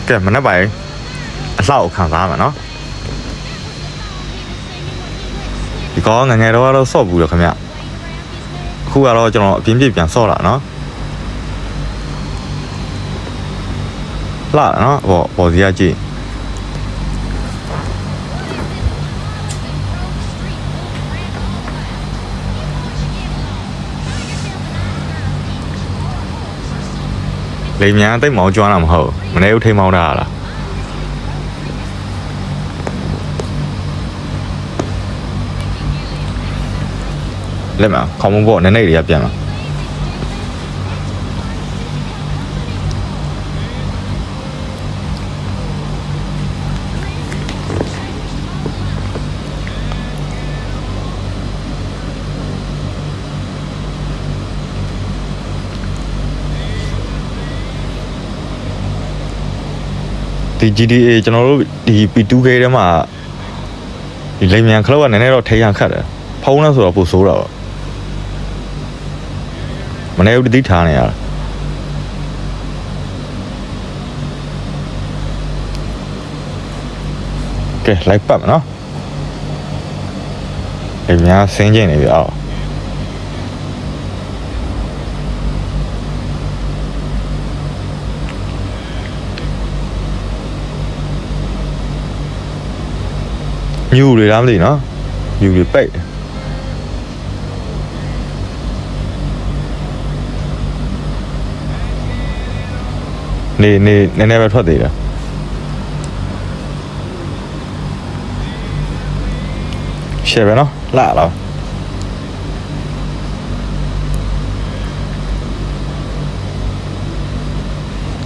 ကဲမနေ့ပိုင်းအလှကိုခံစားမှာနော်ဒီကောင်ငငယ်တော့ဆော့ဘူးလို့ခင်ဗျအခုကတော့ကျွန်တော်အပြင်းပြပြန်ဆော့လာနော်လှနော်ပေါ်စီရကြည့်လိမ်မြန်တိတ်မောင်းကျွမ်းလာမဟုတ်မနေဦးထိမောင်းတာလားလက်မခေါင်းမပေါ့နည်းနည်းလေးပြန်လာဒီ GTA ကျွန်တော်တို့ဒီ P2K ထဲမှာဒီလိမ်မြန်ခလုတ်ကနည်းနည်းတော့ထိရခတ်တယ်ဖုံးလို့ဆိုတော့ပိုဆိုးတာပေါ့မနေ့ကတည်းထားနေရတာကဲလိုက်ပတ်မနော်လိမ်မြန်ဆင်းကျင်နေပြီအော်ညူတွေလားမသိနော်ညူတွေပိတ်နေနည်းနည်းပဲထွက်သေးတာရှယ်ပဲနော်လာတော့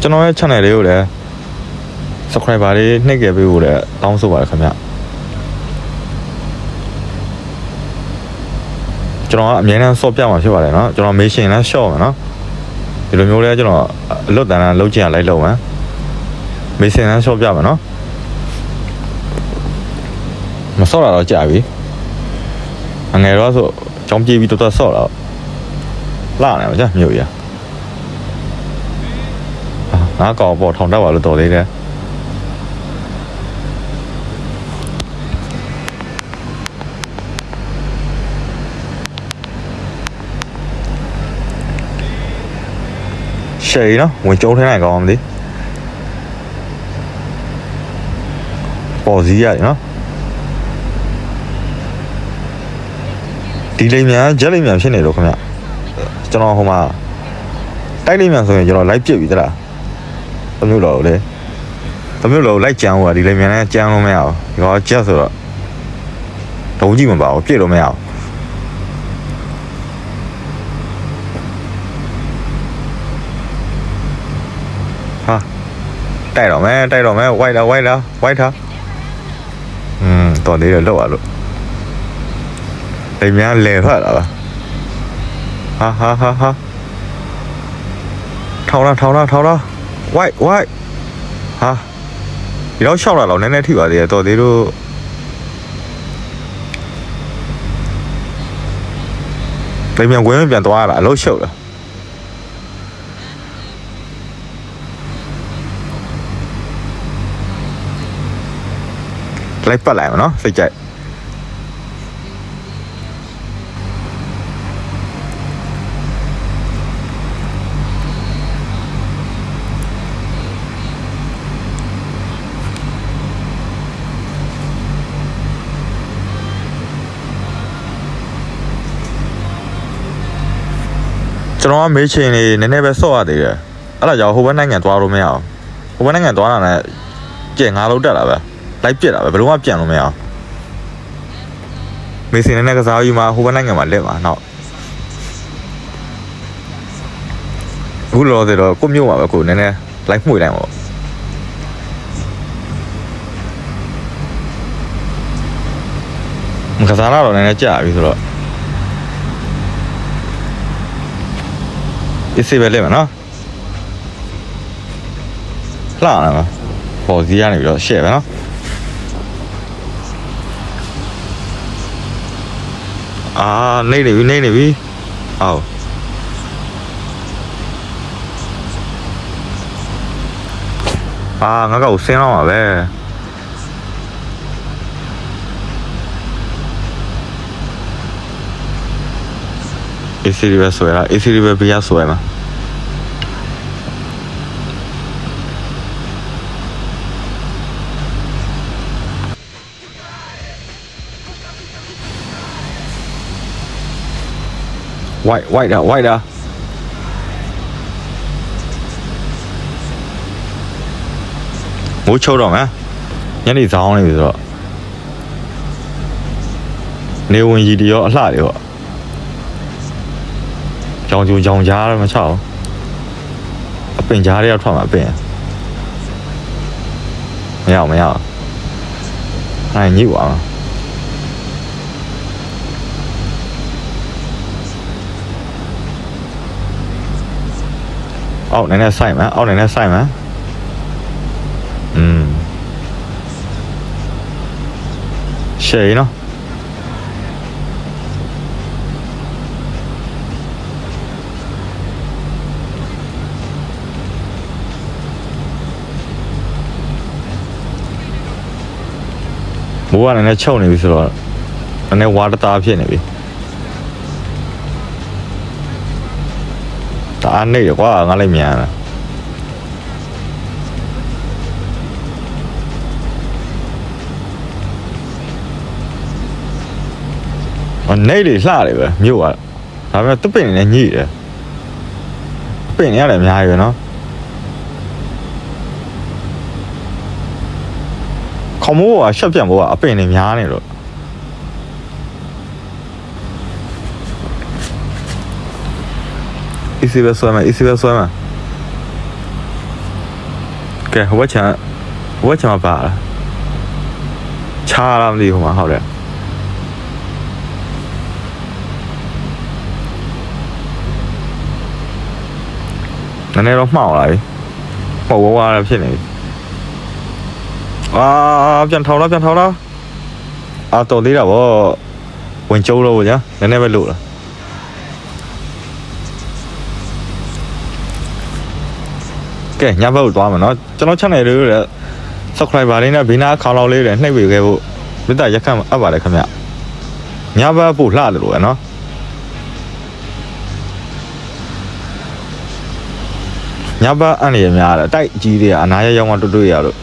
ကျွန်တော်ရဲ့ channel လေးကိုလည်း subscriber တွေနှိပ်ခဲ့ပေးဖို့လည်းတောင်းဆိုပါတယ်ခင်ဗျကျွန်တော်ကအမြဲတမ်းဆော့ပြမှာဖြစ်ပါတယ်နော်ကျွန်တော်မေးရှင်လည်းရှော့မှာနော်ဒီလိုမျိုးလဲကျွန်တော်အလွတ်တန်းတန်းလုံးချင်ရလိုက်လုံးမယ်မေးရှင်လည်းရှော့ပြမှာနော်မဆော့တာတော့ကြာပြီအငယ်တော့ဆိုကြောင်းပြေးပြီးတော်ဆော့တော့လာနေမှာကြာမြို့ရငါကောက်ပေါ်ထောင်တက်ပါလို့တော်သေးတယ်ရှယ်နော်ဝင်ကျုံးထဲနိုင်ကောင်းမသိပေါ်စီရနော်ဒီလိမ်မြန်ဂျက်လိမ်မြန်ဖြစ်နေတော့ခင်ဗျကျွန်တော်ဟိုမှာတိုက်လိမ်မြန်ဆိုရင်ကျွန်တော်လိုက်ပြစ်ပြီတလားသမမျိုးလောလေသမမျိုးလောလိုက်ကြမ်းဟိုကဒီလိမ်မြန်နဲ့ကြမ်းလို့မရဘူးဒီကောင်ဂျက်ဆိုတော့ဒုံးကြည့်မပါဘူးပြစ်လို့မရဘူးဟာတိုက်တော့မဲဝိုက်တာတော်သေးတယ်လောက်ရလို့လိမ်မြန်လဲဖတ်လာပါဟာထောင်းလာဝိုက်ဟာဒီတော့ရှောက်လာတော့နည်းနည်းထိပါသေးတယ်တော်သေးလို့လိမ်မြန်ဝင်ပြန်သွားတာအလို့ရှုပ်လားလိုက်ပတ်လိုက်မနော်စိတ်ကြိုက်ကျွန်တော်ကမေးချင်နေနည်းနည်းပဲဆော့ရသေးတယ်အဲ့ဒါကြောင့်ဟိုဘက်နိုင်ငံသွားလို့မရအောင်ဟိုဘက်နိုင်ငံသွားတာနဲ့ကျဲ9လုံးတက်လာပဲလိုက်ပြစ်တာပဲဘယ်လိုမှပြန်လို့မရအောင်မေးစင်နဲ့ကစားယူမှာဟိုဘက်နိုင်ငံမှာလက်ပါနောက်အခုလောသေးတော့ကိုမျိုးမှာပဲကိုနည်းနည်းလိုက်မှုတိုင်းပေါ့မကစားတော့နည်းနည်းကြာပြီဆိုတော့အစ်စေးပဲလက်မှာနော်လှလာမှာပေါ်စီရနေပြီးတော့ရှယ်ပဲနော်နေနေပြီအော် ငါကောက်ဆင်းတော့မှာပဲAC ပဲဆွဲလား AC ပဲပြရဆွဲမှာwhite တာမိုးချုပ်တော့မယ်ညနေစောင်းနေပြီဆိုတော့နေဝင်ကြီးတရောအလှတွေပေါ့ကြောင်ကြားတော့မချအောင်အပင်ကြားတွေရောက်ထွက်မှာအပင်မရအဲ့ညိပါမှာအောက်နည်းနည်းဆိုင်မှာရှယ်နော်မိုးကလည်းချုပ်နေပြီဆိုတော့နည်းဝါတသားဖြစ်နေပြီတအားနေတယ်ကွာငါလည်းမြန်တာနေလေလှတယ်ပဲမြို့ကဒါပေမဲ့တပင်နဲ့ညိတယ်ပင်ရတယ်အများကြီးပဲနော်ခေါမိုးကရှက်ပြန်ဖို့ကအပင်တွေများနေတော့easy ပဲဆွဲမှာကဲဟိုဘက်ချမ်းမှာပါလားချားလားမသိဘူးဟိုမှာဟုတ်တယ်နည်းနည်းတော့မှောက်လာပြီပေါ့ဝါးဖြစ်နေပြီပြန်ထောင်လားတော်သေးတာဗောဝင်ကျုံးလို့ဗျာနည်းနည်းပဲလို့လားကဲညဘက်ကိုသွားမယ်နော်ကျွန်တော် channel လေးတွေ subscriber လေးနဲ့ဘေးနားခေါင်းလောက်လေးတွေနှိပ်ပေးခဲ့ဖို့မေတ္တာရက်ခတ်အပ်ပါတယ်ခင်ဗျညဘက်ပို့လှတယ်လို့ပဲနော်ညဘက်အန်ရများတယ်တိုက်ကြီးတွေကအနားရောင်းကတွေ့ရလို့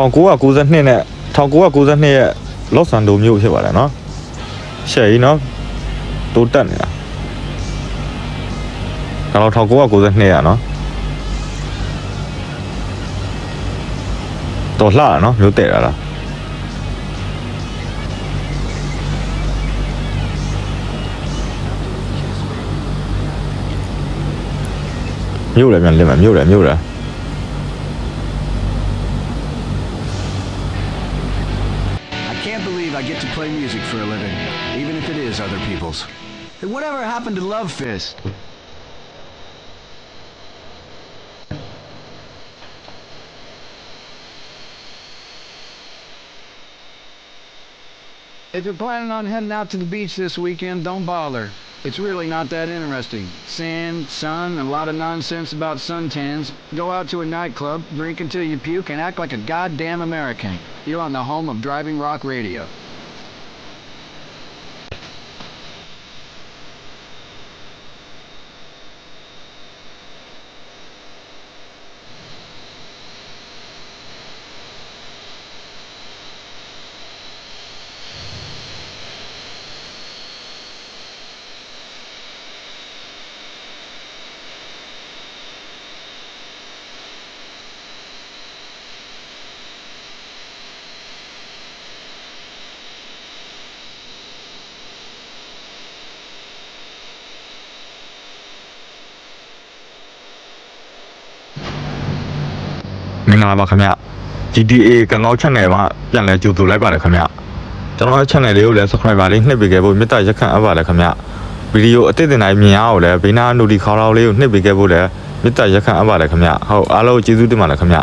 1992ရဲ့လော့ဆန်ဒိုမြို့ဖြစ်ပါတယ်နော်ရှယ်ကြီးနော်တိုးတက်နေတာဒါတော့1992ရနော်တော်လှနော်မြို့တဲ့လားမြို့လည်းမြန်လင်းမှာမြို့လည်းI get to play music for a living, even if it is other people's. And whatever happened to Love Fist? If you're planning on heading out to the beach this weekend, don't bother. It's really not that interesting. Sand, sun, and a lot of nonsense about suntans. Go out to a nightclub, drink until you puke, and act like a goddamn American. You're on the home of Driving Rock Radio.မင်္ဂလာပါခင်ဗျ GTA ကံကောင်း channel မှာပြန်လဲကြိုဆိုလိုက်ပါတယ်ခင်ဗျကျွန်တော်ရဲ့ channel လေးကိုလည်း subscriber လေးနှိပ်ပေးခဲ့ဖို့မေတ္တာရက်ခံအပ်ပါတယ်ခင်ဗျဗီဒီယိုအသစ်တင်တိုင်းမြင်ရအောင်လည်းဘေးနား notification ခေါင်းလောက်လေးကိုနှိပ်ပေးခဲ့ဖို့လည်း မေတ္တာရက်ခံအပ်ပါလေခင်ဗျဟုတ်အားလုံးကျေးဇူးတင်ပါတယ်ခင်ဗျ